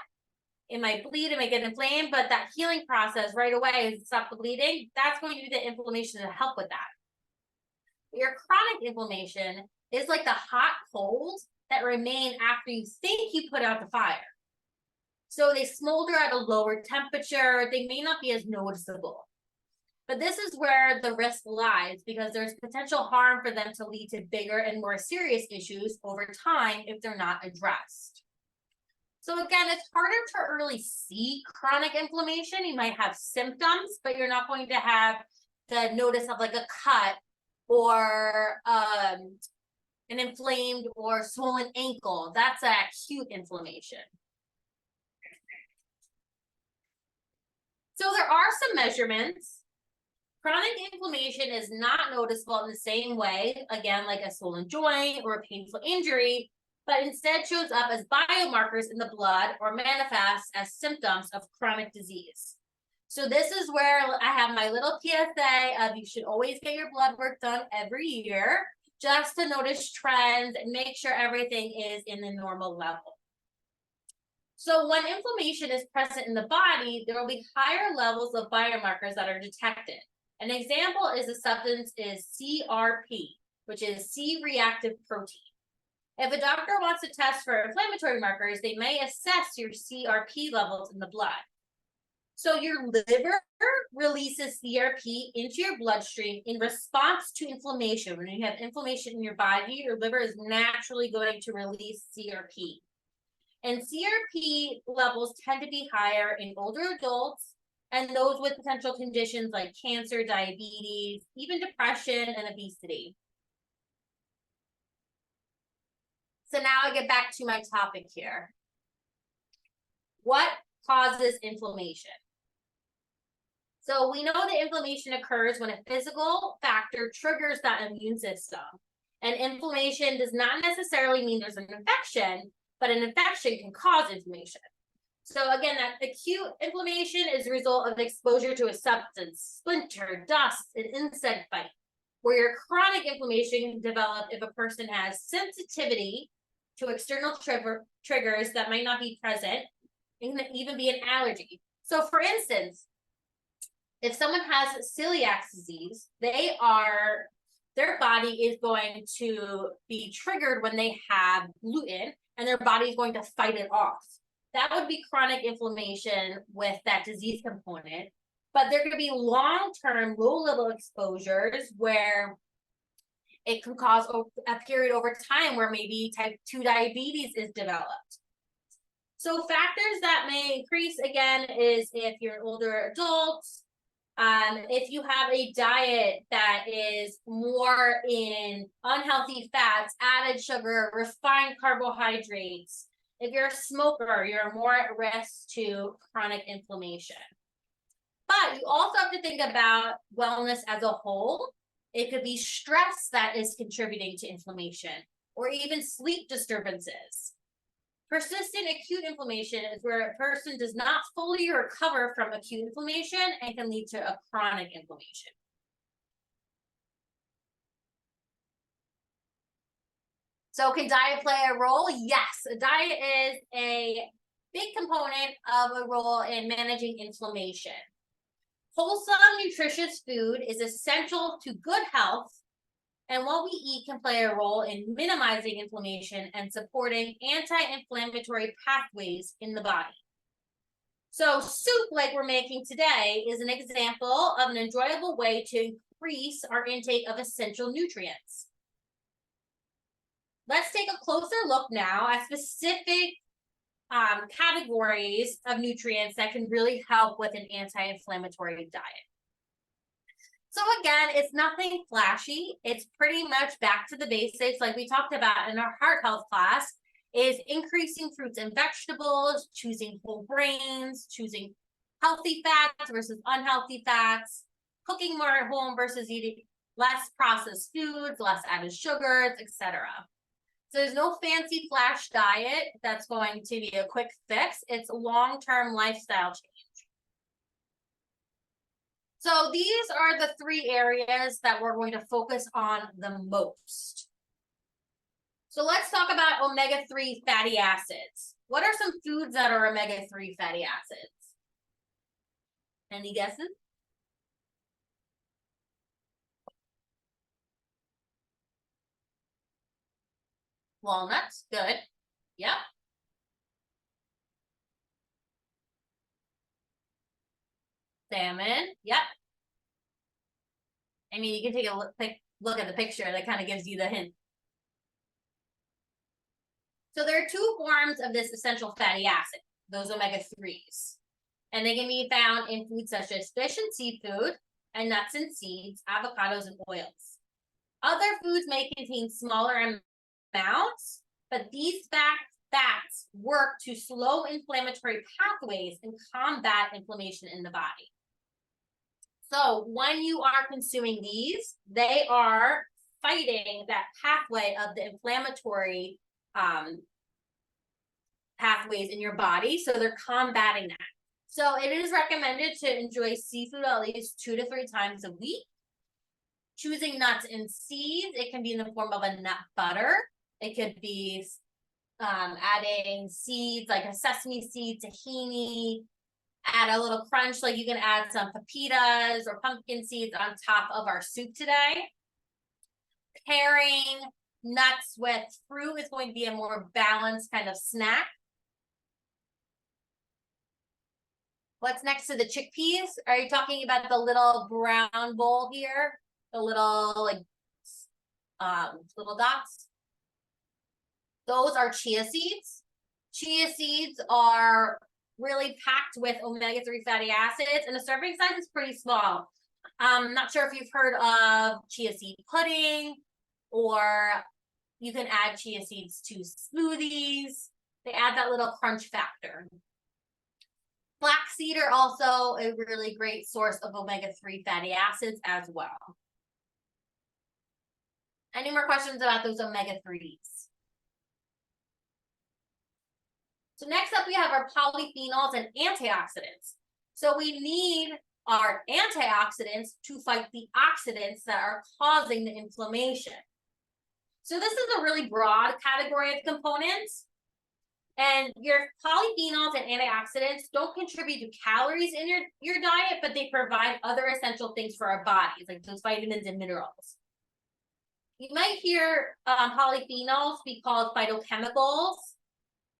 it might bleed, it might get inflamed, but that healing process right away is stop the bleeding. That's going to be the inflammation to help with that. Your chronic inflammation is like the hot coals that remain after you think you put out the fire. So they smolder at a lower temperature. They may not be as noticeable. But this is where the risk lies, because there's potential harm for them to lead to bigger and more serious issues over time if they're not addressed. So again, it's harder to really see chronic inflammation. You might have symptoms, but you're not going to have the notice of like a cut or an inflamed or swollen ankle. That's an acute inflammation. So there are some measurements. Chronic inflammation is not noticeable in the same way, again, like a swollen joint or a painful injury, but instead shows up as biomarkers in the blood or manifests as symptoms of chronic disease. So this is where I have my little PSA of you should always get your blood work done every year, just to notice trends and make sure everything is in the normal level. So when inflammation is present in the body, there will be higher levels of biomarkers that are detected. An example is the substance is CRP, which is C-reactive protein. If a doctor wants to test for inflammatory markers, they may assess your CRP levels in the blood. So your liver releases CRP into your bloodstream in response to inflammation. When you have inflammation in your body, your liver is naturally going to release CRP. And CRP levels tend to be higher in older adults and those with potential conditions like cancer, diabetes, even depression and obesity. So now I get back to my topic here. What causes inflammation? So we know that inflammation occurs when a physical factor triggers that immune system. And inflammation does not necessarily mean there's an infection, but an infection can cause inflammation. So again, that acute inflammation is a result of exposure to a substance, splinter, dust, an insect bite, where your chronic inflammation can develop if a person has sensitivity to external triggers that might not be present. It can even be an allergy. So for instance, if someone has celiac disease, their body is going to be triggered when they have gluten, and their body is going to fight it off. That would be chronic inflammation with that disease component. But there could be long-term, low-level exposures where it can cause a period over time where maybe type 2 diabetes is developed. So factors that may increase, again, is if you're an older adult, if you have a diet that is more in unhealthy fats, added sugar, refined carbohydrates. If you're a smoker, you're more at risk to chronic inflammation. But you also have to think about wellness as a whole. It could be stress that is contributing to inflammation, or even sleep disturbances. Persistent acute inflammation is where a person does not fully recover from acute inflammation and can lead to a chronic inflammation. So can diet play a role? Yes, a diet is a big component of a role in managing inflammation. Wholesome, nutritious food is essential to good health, and what we eat can play a role in minimizing inflammation and supporting anti-inflammatory pathways in the body. So soup, like we're making today, is an example of an enjoyable way to increase our intake of essential nutrients. Let's take a closer look now at specific categories of nutrients that can really help with an anti-inflammatory diet. So again, it's nothing flashy. It's pretty much back to the basics, like we talked about in our heart health class, is increasing fruits and vegetables, choosing whole grains, choosing healthy fats versus unhealthy fats, cooking more at home versus eating less processed foods, less added sugars, etc. So there's no fancy flash diet that's going to be a quick fix. It's a long-term lifestyle change. So these are the 3 areas that we're going to focus on the most. So let's talk about omega-3 fatty acids. What are some foods that are omega-3 fatty acids? Any guesses? Walnuts, good. Yep. Salmon, yep. I mean, you can take a look at the picture that kind of gives you the hint. So there are 2 forms of this essential fatty acid, those omega-3s. And they can be found in foods such as fish and seafood, and nuts and seeds, avocados and oils. Other foods may contain smaller amounts, but these fats work to slow inflammatory pathways and combat inflammation in the body. So when you are consuming these, they are fighting that pathway of the inflammatory pathways in your body. So they're combating that. So it is recommended to enjoy seafood at least 2 to 3 times a week. Choosing nuts and seeds, it can be in the form of a nut butter. It could be adding seeds like a sesame seed, tahini, add a little crunch, like you can add some pepitas or pumpkin seeds on top of our soup today. Pairing nuts with fruit is going to be a more balanced kind of snack. What's next to the chickpeas? Are you talking about the little brown bowl here? The little like little dots? Those are chia seeds. Chia seeds are really packed with omega-3 fatty acids, and the serving size is pretty small. Not sure if you've heard of chia seed pudding, or you can add chia seeds to smoothies. They add that little crunch factor. Flaxseed are also a really great source of omega-3 fatty acids as well. Any more questions about those omega-3s? So next up, we have our polyphenols and antioxidants. So we need our antioxidants to fight the oxidants that are causing the inflammation. So this is a really broad category of components. And your polyphenols and antioxidants don't contribute to calories in your diet, but they provide other essential things for our bodies, like those vitamins and minerals. You might hear polyphenols be called phytochemicals,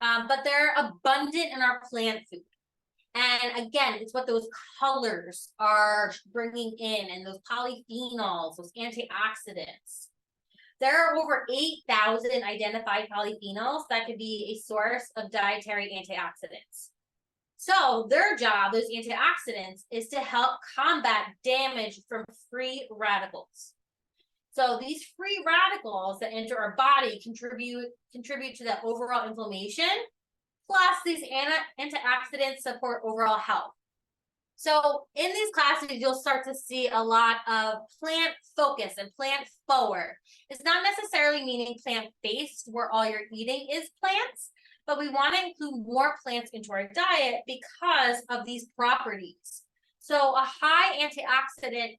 but they're abundant in our plant food. And again, it's what those colors are bringing in, and those polyphenols, those antioxidants. There are over 8,000 identified polyphenols that could be a source of dietary antioxidants. So their job, those antioxidants, is to help combat damage from free radicals. So these free radicals that enter our body contribute to the overall inflammation, plus these antioxidants support overall health. So in these classes, you'll start to see a lot of plant focus and plant forward. It's not necessarily meaning plant-based where all you're eating is plants, but we want to include more plants into our diet because of these properties. So a high antioxidant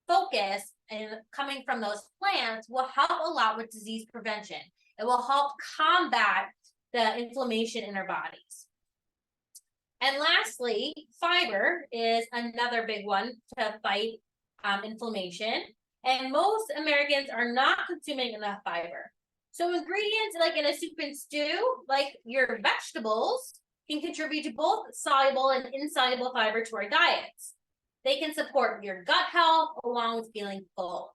focus and coming from those plants will help a lot with disease prevention. It will help combat the inflammation in our bodies. And lastly, fiber is another big one to fight inflammation. And most Americans are not consuming enough fiber. So ingredients like in a soup and stew, like your vegetables, can contribute to both soluble and insoluble fiber to our diets. They can support your gut health along with feeling full.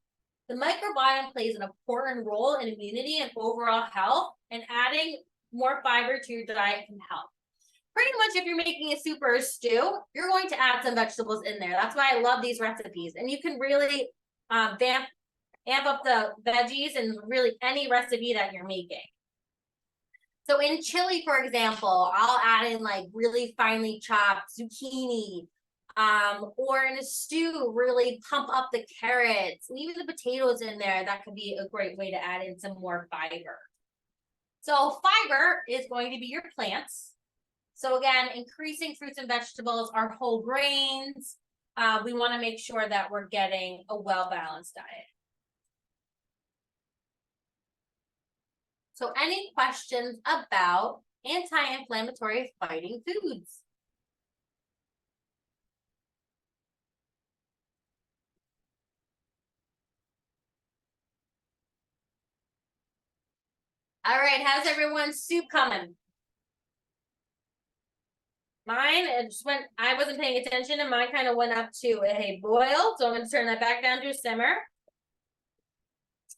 The microbiome plays an important role in immunity and overall health, and adding more fiber to your diet can help. Pretty much if you're making a soup or a stew, you're going to add some vegetables in there. That's why I love these recipes. And you can really amp up the veggies in really any recipe that you're making. So in chili, for example, I'll add in like really finely chopped zucchini, or in a stew, really pump up the carrots, and even the potatoes in there. That could be a great way to add in some more fiber. So fiber is going to be your plants. So again, increasing fruits and vegetables, our whole grains. We want to make sure that we're getting a well-balanced diet. So any questions about anti-inflammatory fighting foods? All right, how's everyone's soup coming? Mine, it just went, I wasn't paying attention and mine kind of went up to a boil. So I'm going to turn that back down to a simmer.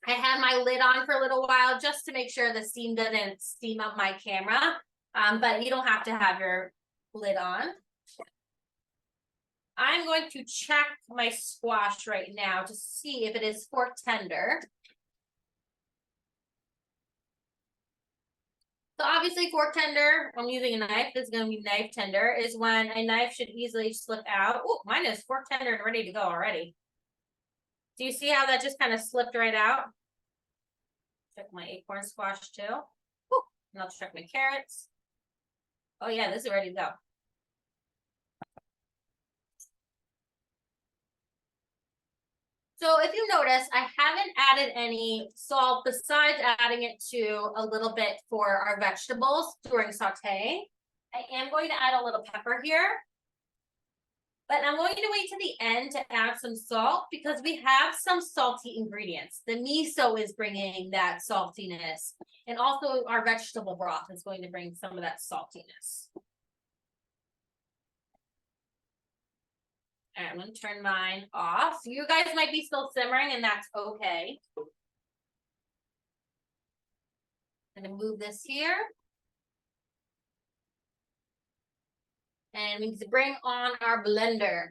I had my lid on for a little while just to make sure the steam doesn't steam up my camera. But you don't have to have your lid on. I'm going to check my squash right now to see if it is fork tender. So obviously fork tender, I'm using a knife, this is going to be knife tender, is when a knife should easily slip out. Oh, mine is fork tender and ready to go already. Do you see how that just kind of slipped right out? Check my acorn squash too. Ooh, and I'll check my carrots. Oh yeah, this is ready to go. So if you notice, I haven't added any salt besides adding it to a little bit for our vegetables during sauteing. I am going to add a little pepper here. But I'm going to wait to the end to add some salt because we have some salty ingredients. The miso is bringing that saltiness. And also our vegetable broth is going to bring some of that saltiness. All right, I'm going to turn mine off. You guys might be still simmering and that's okay. I'm going to move this here. And we need to bring on our blender.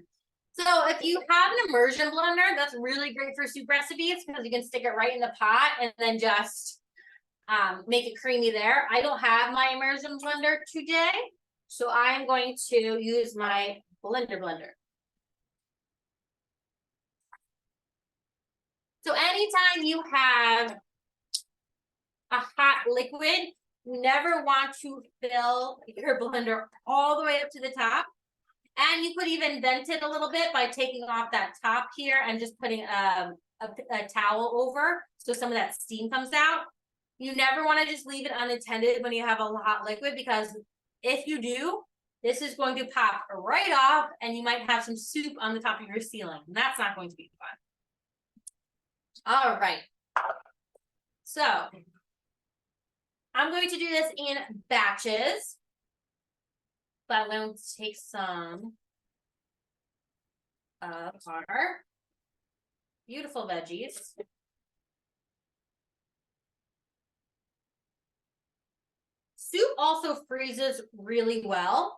So if you have an immersion blender, that's really great for soup recipes because you can stick it right in the pot and then just make it creamy there. I don't have my immersion blender today, so I'm going to use my blender. So anytime you have a hot liquid, you never want to fill your blender all the way up to the top. And you could even vent it a little bit by taking off that top here and just putting a towel over so some of that steam comes out. You never want to just leave it unattended when you have a hot liquid because if you do, this is going to pop right off and you might have some soup on the top of your ceiling. And that's not going to be fun. All right. So I'm going to do this in batches, but I'm going to take some of our beautiful veggies. Soup also freezes really well.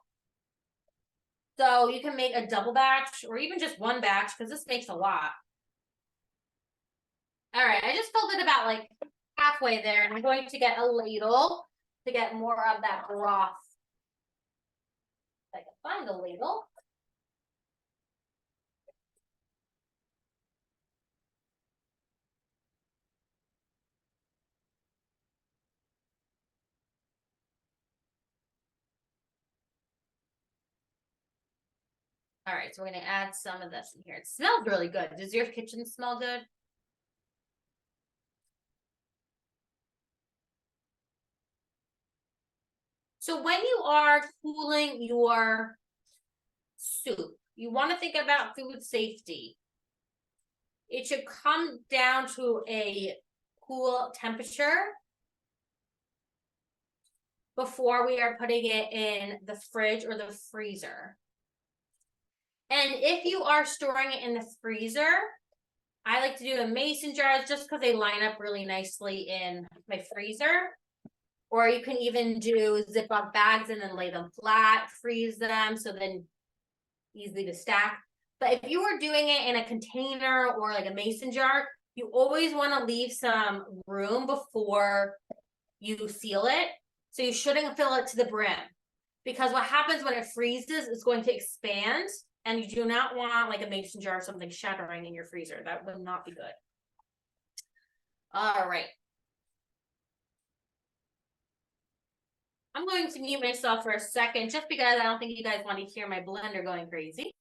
So you can make a double batch or even just one batch because this makes a lot. All right, I just filled it about like halfway there and I'm going to get a ladle to get more of that broth. If I can find the ladle. All right, so we're gonna add some of this in here. It smells really good. Does your kitchen smell good? So when you are cooling your soup, you want to think about food safety. It should come down to a cool temperature before we are putting it in the fridge or the freezer. And if you are storing it in the freezer, I like to do the mason jars just because they line up really nicely in my freezer. Or you can even do Ziploc bags and then lay them flat, freeze them, so then easy to stack. But if you were doing it in a container or like a mason jar, you always want to leave some room before you seal it. So you shouldn't fill it to the brim, because what happens when it freezes is going to expand, and you do not want like a mason jar or something shattering in your freezer. That would not be good. All right. I'm going to mute myself for a second just because I don't think you guys want to hear my blender going crazy.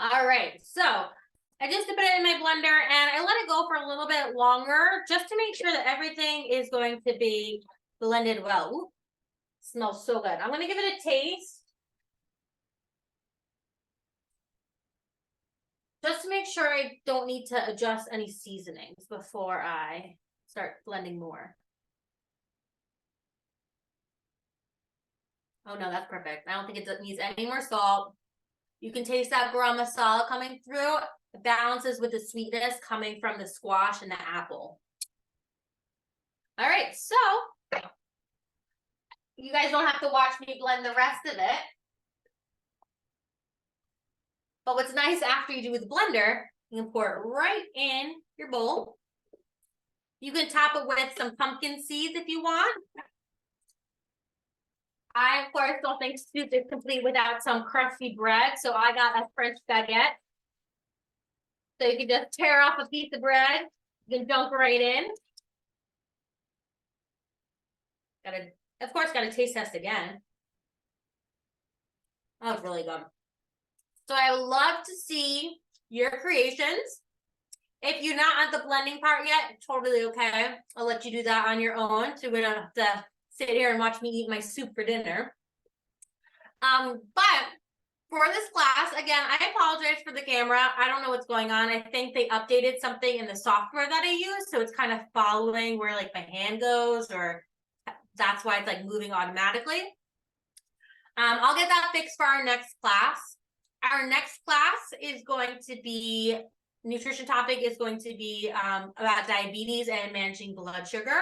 All right, so I just put it in my blender and I let it go for a little bit longer just to make sure that everything is going to be blended well. Ooh, smells so good. I'm gonna give it a taste. Just to make sure I don't need to adjust any seasonings before I start blending more. Oh no, that's perfect. I don't think it needs any more salt. You can taste that garam masala coming through. It balances with the sweetness coming from the squash and the apple. All right, so you guys don't have to watch me blend the rest of it. But what's nice after you do with the blender, you can pour it right in your bowl. You can top it with some pumpkin seeds if you want. I, of course, don't think soup is complete without some crusty bread, so I got a French baguette. So you can just tear off a piece of bread, you can dunk right in. Of course, gotta taste test again. Oh, it's really good. So I would love to see your creations. If you're not at the blending part yet, totally okay. I'll let you do that on your own, so we don't have to sit here and watch me eat my soup for dinner. But for this class, again, I apologize for the camera. I don't know what's going on. I think they updated something in the software that I use, so it's kind of following where like my hand goes, or that's why it's like moving automatically. I'll get that fixed for our next class. Our next class is going to be, nutrition topic is going to be about diabetes and managing blood sugar.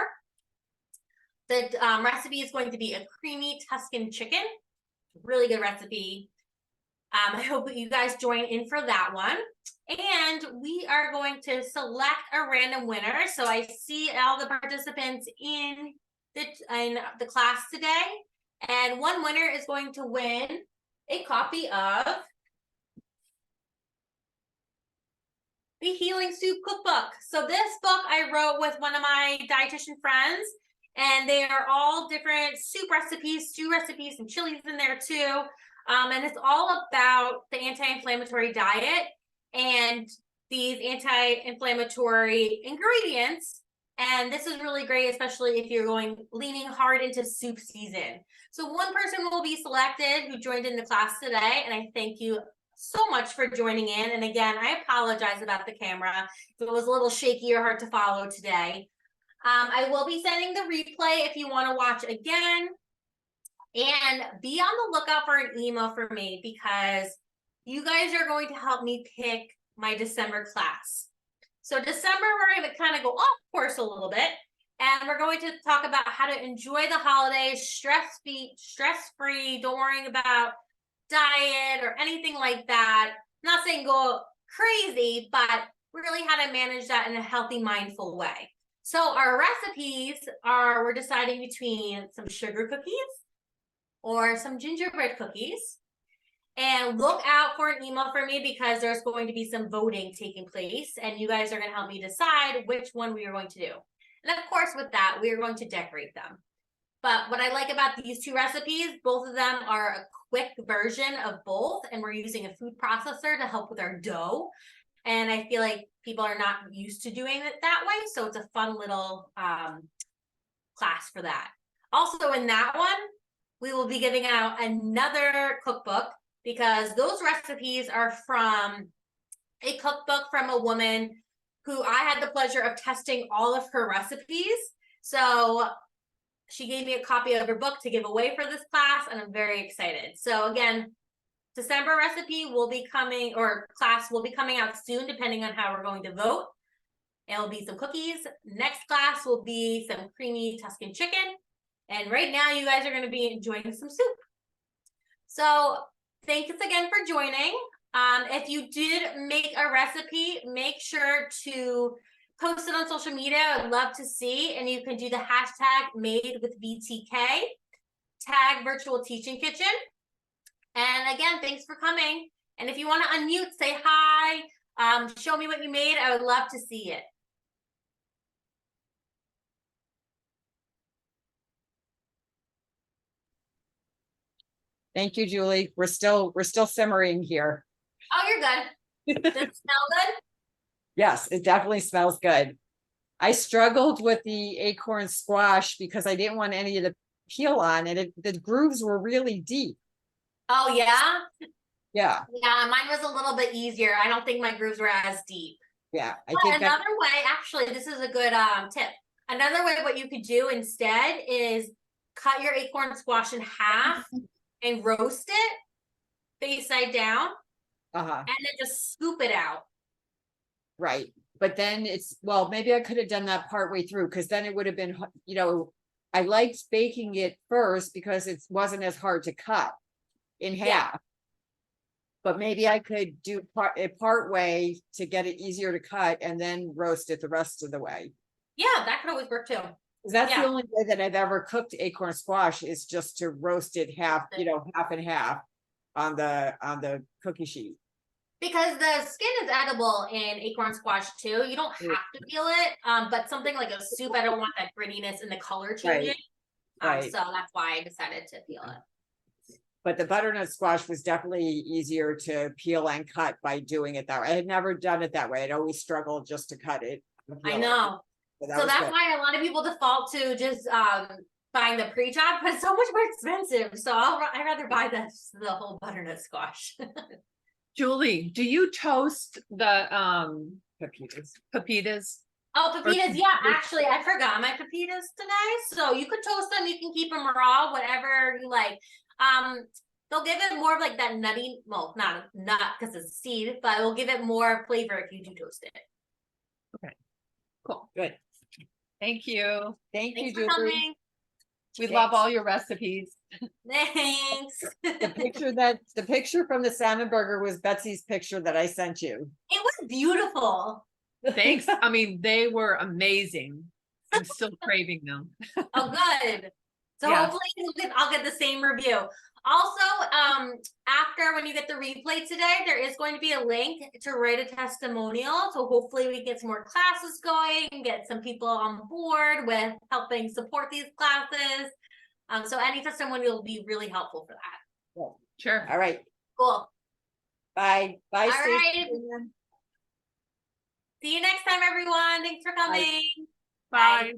The recipe is going to be a creamy Tuscan chicken. Really good recipe. I hope that you guys join in for that one. And we are going to select a random winner. So I see all the participants in the class today. And one winner is going to win a copy of the Healing Soup Cookbook. So this book I wrote with one of my dietitian friends, and they are all different soup recipes, stew recipes, and chilies in there too. And it's all about the anti-inflammatory diet and these anti-inflammatory ingredients. And this is really great, especially if you're leaning hard into soup season. So one person will be selected who joined in the class today, and I thank you so much for joining in. And again, I apologize about the camera if it was a little shaky or hard to follow today. I will be sending the replay if you want to watch again. And be on the lookout for an email from me, because you guys are going to help me pick my December class. So December, we're going to kind of go off course a little bit, and we're going to talk about how to enjoy the holidays stress-free, don't worry about diet or anything like that. I'm not saying go crazy, but really how to manage that in a healthy, mindful way. So our recipes are, we're deciding between some sugar cookies or some gingerbread cookies. And look out for an email from me, because there's going to be some voting taking place, and you guys are going to help me decide which one we are going to do. And of course, with that, we are going to decorate them. But what I like about these two recipes, both of them are a quick version of both, and we're using a food processor to help with our dough. And I feel like people are not used to doing it that way. So it's a fun little class for that. Also in that one, we will be giving out another cookbook because those recipes are from a cookbook from a woman who I had the pleasure of testing all of her recipes. So she gave me a copy of her book to give away for this class, and I'm very excited. So again, December recipe will be coming, or class will be coming out soon, depending on how we're going to vote. It'll be some cookies. Next class will be some creamy Tuscan chicken. And right now you guys are going to be enjoying some soup. So thanks again for joining. If you did make a recipe, make sure to post it on social media. I'd love to see. And you can do the hashtag #MadeWithVTK, tag Virtual Teaching Kitchen. And again, thanks for coming. And if you want to unmute, say hi, show me what you made. I would love to see it. Thank you, Julie. We're still simmering here. Oh, you're good. Does it smell good? Yes, it definitely smells good. I struggled with the acorn squash because I didn't want any of the peel on, and the grooves were really deep. Oh, yeah? Yeah. Yeah, mine was a little bit easier. I don't think my grooves were as deep. Yeah, I But think another way, actually, this is a good tip. Another way, what you could do instead is cut your acorn squash in half and roast it face side down, and then just scoop it out. right. But then well, maybe I could have done that partway through, because then it would have been, I liked baking it first because it wasn't as hard to cut in half. Yeah. But maybe I could do part way to get it easier to cut and then roast it the rest of the way. Yeah, that could always work too. That's the only way that I've ever cooked acorn squash, is just to roast it half, half and half on the cookie sheet. Because the skin is edible in acorn squash too. You don't have to peel it, but something like a soup, I don't want that grittiness and the color changing. Right. So that's why I decided to peel it. But the butternut squash was definitely easier to peel and cut by doing it that way. I had never done it that way. I'd always struggled just to cut it. I know. So that's why a lot of people default to just buying the pre-chop, but it's so much more expensive. So I'd rather buy the whole butternut squash. Julie, do you toast the pepitas. pepitas? Oh, pepitas, yeah, actually, I forgot my pepitas today. So you could toast them, you can keep them raw, whatever you like. They'll give it more of like that nutty, well, not a nut because it's a seed, but it'll give it more flavor if you do toast it. Okay, cool. Good. Thank you. Thank you, Thanks for Julie. coming. We love all your recipes. Thanks. The picture from the salmon burger was Betsy's picture that I sent you. It was beautiful. Thanks. I mean, they were amazing. I'm still craving them. Oh, good. So Yeah. hopefully I'll get the same review. Also, after when you get the replay today, there is going to be a link to write a testimonial. So hopefully we get some more classes going and get some people on board with helping support these classes. So any testimonial will be really helpful for that. Yeah. Sure. All right. Cool. Bye. Bye. All Stacey. right. See you next time, everyone. Thanks for coming. Bye.